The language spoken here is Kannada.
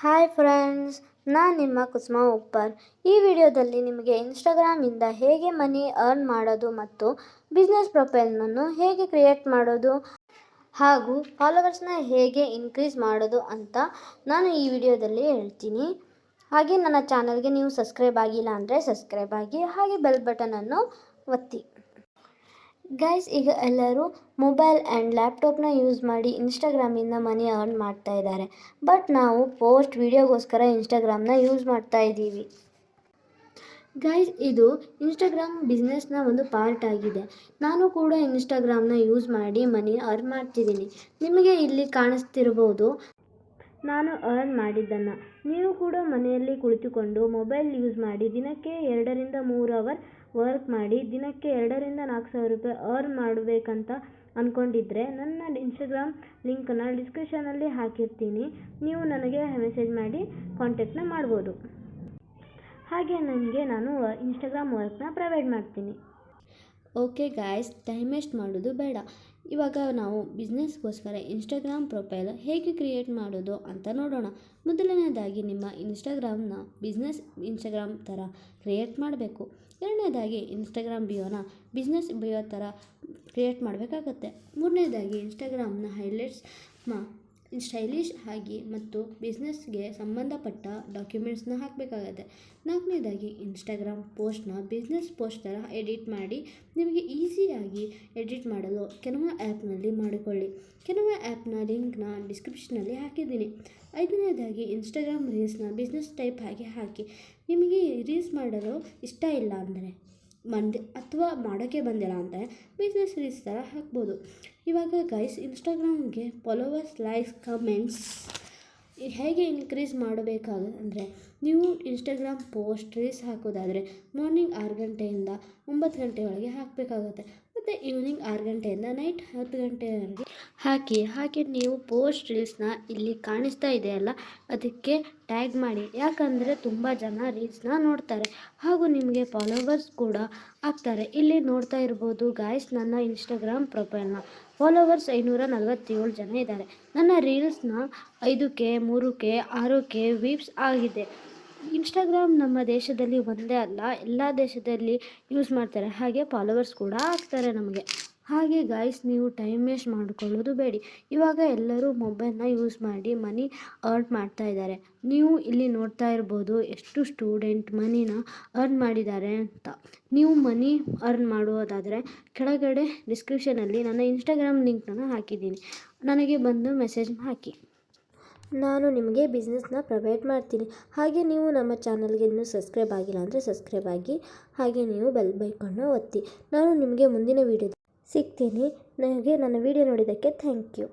ಹಾಯ್ ಫ್ರೆಂಡ್ಸ್, ನಾನು ನಿಮ್ಮ ಕುಸುಮಾ ಉಪ್ಪರ್. ಈ ವಿಡಿಯೋದಲ್ಲಿ ನಿಮಗೆ ಇನ್ಸ್ಟಾಗ್ರಾಮಿಂದ ಹೇಗೆ ಮನಿ ಅರ್ನ್ ಮಾಡೋದು ಮತ್ತು ಬಿಸ್ನೆಸ್ ಪ್ರೊಫೈಲನ್ನು ಹೇಗೆ ಕ್ರಿಯೇಟ್ ಮಾಡೋದು ಹಾಗೂ ಫಾಲೋವರ್ಸ್ನ ಹೇಗೆ ಇನ್ಕ್ರೀಸ್ ಮಾಡೋದು ಅಂತ ನಾನು ಈ ವಿಡಿಯೋದಲ್ಲಿ ಹೇಳ್ತೀನಿ. ಹಾಗೆ ನನ್ನ ಚಾನಲ್ಗೆ ನೀವು ಸಬ್ಸ್ಕ್ರೈಬ್ ಆಗಿಲ್ಲ ಅಂದರೆ ಸಬ್ಸ್ಕ್ರೈಬ್ ಆಗಿ, ಹಾಗೆ ಬೆಲ್ ಬಟನನ್ನು ಒತ್ತಿ. ಗೈಸ್, ಈಗ ಎಲ್ಲರೂ ಮೊಬೈಲ್ ಆ್ಯಂಡ್ ಲ್ಯಾಪ್ಟಾಪ್ನ ಯೂಸ್ ಮಾಡಿ ಇನ್ಸ್ಟಾಗ್ರಾಮಿಂದ ಮನಿ ಅರ್ನ್ ಮಾಡ್ತಾ ಇದ್ದಾರೆ. ಬಟ್ ನಾವು ವಿಡಿಯೋಗೋಸ್ಕರ ಇನ್ಸ್ಟಾಗ್ರಾಮ್ನ ಯೂಸ್ ಮಾಡ್ತಾ ಇದ್ದೀವಿ. ಗೈಸ್, ಇದು ಇನ್ಸ್ಟಾಗ್ರಾಮ್ ಬಿಸ್ನೆಸ್ನ ಒಂದು ಪಾರ್ಟ್ ಆಗಿದೆ. ನಾನು ಕೂಡ ಇನ್ಸ್ಟಾಗ್ರಾಮ್ನ ಯೂಸ್ ಮಾಡಿ ಮನಿ ಅರ್ನ್ ಮಾಡ್ತಿದ್ದೀನಿ. ನಿಮಗೆ ಇಲ್ಲಿ ಕಾಣಿಸ್ತಿರ್ಬೋದು ನಾನು ಅರ್ನ್ ಮಾಡಿದ್ದನ್ನು. ನೀವು ಕೂಡ ಮನೆಯಲ್ಲಿ ಕುಳಿತುಕೊಂಡು ಮೊಬೈಲ್ ಯೂಸ್ ಮಾಡಿ ದಿನಕ್ಕೆ 2 ರಿಂದ 3 ಅವರ್ ವರ್ಕ್ ಮಾಡಿ ದಿನಕ್ಕೆ 2 ರಿಂದ 4 ಸಾವಿರ ರೂಪಾಯಿ ಅರ್ನ್ ಮಾಡಬೇಕಂತ ಅಂದ್ಕೊಂಡಿದ್ರೆ ನನ್ನ ಇನ್ಸ್ಟಾಗ್ರಾಮ್ ಲಿಂಕನ್ನು ಡಿಸ್ಕ್ರಿಪ್ಷನಲ್ಲಿ ಹಾಕಿರ್ತೀನಿ. ನೀವು ನನಗೆ ಮೆಸೇಜ್ ಮಾಡಿ ಕಾಂಟ್ಯಾಕ್ಟ್ನ ಮಾಡ್ಬೋದು. ಹಾಗೆ ನಾನು ಇನ್ಸ್ಟಾಗ್ರಾಮ್ ವರ್ಕ್ನ ಪ್ರೊವೈಡ್ ಮಾಡ್ತೀನಿ. ಓಕೆ ಗಾಯ್ಸ್, ಟೈಮ್ ವೇಸ್ಟ್ ಮಾಡೋದು ಬೇಡ. ಇವಾಗ ನಾವು ಬಿಸ್ನೆಸ್ಗೋಸ್ಕರ ಇನ್ಸ್ಟಾಗ್ರಾಮ್ ಪ್ರೊಫೈಲ್ ಹೇಗೆ ಕ್ರಿಯೇಟ್ ಮಾಡೋದು ಅಂತ ನೋಡೋಣ. ಮೊದಲನೇದಾಗಿ ನಿಮ್ಮ ಇನ್ಸ್ಟಾಗ್ರಾಮ್ನ ಬಿಸ್ನೆಸ್ ಇನ್ಸ್ಟಾಗ್ರಾಮ್ ಥರ ಕ್ರಿಯೇಟ್ ಮಾಡಬೇಕು. ಎರಡನೇದಾಗಿ ಇನ್ಸ್ಟಾಗ್ರಾಮ್ ಬಿಯೋನ ಬಿಸ್ನೆಸ್ ಬಿಯೋ ಥರ ಕ್ರಿಯೇಟ್ ಮಾಡಬೇಕಾಗತ್ತೆ. ಮೂರನೇದಾಗಿ ಇನ್ಸ್ಟಾಗ್ರಾಮ್ನ ಹೈಲೈಟ್ಸ್ನ ಸ್ಟೈಲಿಶ್ ಆಗಿ ಮತ್ತು ಬಿಸ್ನೆಸ್ಗೆ ಸಂಬಂಧಪಟ್ಟ ಡಾಕ್ಯುಮೆಂಟ್ಸ್ನ ಹಾಕಬೇಕಾಗತ್ತೆ. ನಾಲ್ಕನೇದಾಗಿ ಇನ್ಸ್ಟಾಗ್ರಾಮ್ ಪೋಸ್ಟ್ನ ಬಿಸ್ನೆಸ್ ಪೋಸ್ಟ್ ಥರ ಎಡಿಟ್ ಮಾಡಿ ನಿಮಗೆ ಈಸಿಯಾಗಿ ಎಡಿಟ್ ಮಾಡಲು ಕೆಲವು ಆ್ಯಪ್ನಲ್ಲಿ ಮಾಡಿಕೊಳ್ಳಿ. ಕೆಲವು ಆ್ಯಪ್ನ ಲಿಂಕ್ನ ಡಿಸ್ಕ್ರಿಪ್ಷನಲ್ಲಿ ಹಾಕಿದ್ದೀನಿ. ಐದನೇದಾಗಿ ಇನ್ಸ್ಟಾಗ್ರಾಮ್ ರೀಲ್ಸ್ನ ಬಿಸ್ನೆಸ್ ಟೈಪ್ ಆಗಿ ಹಾಕಿ. ನಿಮಗೆ ರೀಲ್ಸ್ ಮಾಡಲು ಇಷ್ಟ ಇಲ್ಲ ಅಂದರೆ ಅಥವಾ ಮಾಡೋಕ್ಕೆ ಬಂದಿಲ್ಲ ಅಂದರೆ ಬಿಸ್ನೆಸ್ ರೀಲ್ಸ್ ಥರ ಹಾಕ್ಬೋದು. ಇವಾಗ ಗೈಸ್, ಇನ್ಸ್ಟಾಗ್ರಾಮ್ಗೆ ಫಾಲೋವರ್ಸ್, ಲೈಕ್ಸ್, ಕಮೆಂಟ್ಸ್ ಹೇಗೆ ಇನ್ಕ್ರೀಸ್ ಮಾಡಬೇಕಾಗಂದರೆ ನೀವು ಇನ್ಸ್ಟಾಗ್ರಾಮ್ ಪೋಸ್ಟ್ ರೀಲ್ಸ್ ಹಾಕೋದಾದರೆ ಮಾರ್ನಿಂಗ್ 6 ಗಂಟೆಯಿಂದ 9 ಗಂಟೆ ಒಳಗೆ ಹಾಕಬೇಕಾಗುತ್ತೆ. ಮತ್ತು ಈವ್ನಿಂಗ್ 6 ಗಂಟೆಯಿಂದ ನೈಟ್ 10 ಗಂಟೆವರೆಗೆ ಹಾಕಿ ನೀವು ಪೋಸ್ಟ್ ರೀಲ್ಸ್ನ ಇಲ್ಲಿ ಕಾಣಿಸ್ತಾ ಇದೆಯಲ್ಲ ಅದಕ್ಕೆ ಟ್ಯಾಗ್ ಮಾಡಿ. ಯಾಕಂದರೆ ತುಂಬ ಜನ ರೀಲ್ಸ್ನ ನೋಡ್ತಾರೆ ಹಾಗೂ ನಿಮಗೆ ಫಾಲೋವರ್ಸ್ ಕೂಡ ಆಗ್ತಾರೆ. ಇಲ್ಲಿ ನೋಡ್ತಾ ಇರ್ಬೋದು ಗಾಯ್ಸ್, ನನ್ನ ಇನ್ಸ್ಟಾಗ್ರಾಮ್ ಪ್ರೊಫೈಲ್ನ ಫಾಲೋವರ್ಸ್ 547 ಜನ ಇದ್ದಾರೆ. ನನ್ನ ರೀಲ್ಸ್ನ 5K, 3K, 6K ವ್ಯೂಸ್ ಆಗಿದೆ. ಇನ್ಸ್ಟಾಗ್ರಾಮ್ ನಮ್ಮ ದೇಶದಲ್ಲಿ ಒಂದೇ ಅಲ್ಲ, ಎಲ್ಲ ದೇಶದಲ್ಲಿ ಯೂಸ್ ಮಾಡ್ತಾರೆ. ಹಾಗೆ ಫಾಲೋವರ್ಸ್ ಕೂಡ ಆಗ್ತಾರೆ ನಮಗೆ. ಹಾಗೆ ಗಾಯ್ಸ್, ನೀವು ಟೈಮ್ ವೇಸ್ಟ್ ಮಾಡಿಕೊಳ್ಳೋದು ಬೇಡಿ. ಇವಾಗ ಎಲ್ಲರೂ ಮೊಬೈಲ್ನ ಯೂಸ್ ಮಾಡಿ ಮನಿ ಅರ್ನ್ ಮಾಡ್ತಾ ಇದ್ದಾರೆ. ನೀವು ಇಲ್ಲಿ ನೋಡ್ತಾ ಇರ್ಬೋದು ಎಷ್ಟು ಸ್ಟೂಡೆಂಟ್ ಮನಿನ ಅರ್ನ್ ಮಾಡಿದ್ದಾರೆ ಅಂತ. ನೀವು ಮನಿ ಅರ್ನ್ ಮಾಡೋದಾದರೆ ಕೆಳಗಡೆ ಡಿಸ್ಕ್ರಿಪ್ಷನಲ್ಲಿ ನನ್ನ ಇನ್ಸ್ಟಾಗ್ರಾಮ್ ಲಿಂಕ್ನ ಹಾಕಿದ್ದೀನಿ. ನನಗೆ ಬಂದು ಮೆಸೇಜ್ ಹಾಕಿ, ನಾನು ನಿಮಗೆ ಬಿಸ್ನೆಸ್ನ ಪ್ರೊವೈಡ್ ಮಾಡ್ತೀನಿ. ಹಾಗೆ ನೀವು ನಮ್ಮ ಚಾನಲ್ಗೆ ಇನ್ನೂ ಸಬ್ಸ್ಕ್ರೈಬ್ ಆಗಿಲ್ಲ ಅಂದರೆ ಸಬ್ಸ್ಕ್ರೈಬ್ ಆಗಿ, ಹಾಗೆ ನೀವು ಬೆಲ್ ಬೈಕನ್ನು ಒತ್ತಿ. ನಾನು ನಿಮಗೆ ಮುಂದಿನ ವೀಡಿಯೋದಲ್ಲಿ ಸಿಗ್ತೀನಿ. ನನಗೆ ನನ್ನ ವೀಡಿಯೋ ನೋಡಿದ್ದಕ್ಕೆ ಥ್ಯಾಂಕ್ ಯು.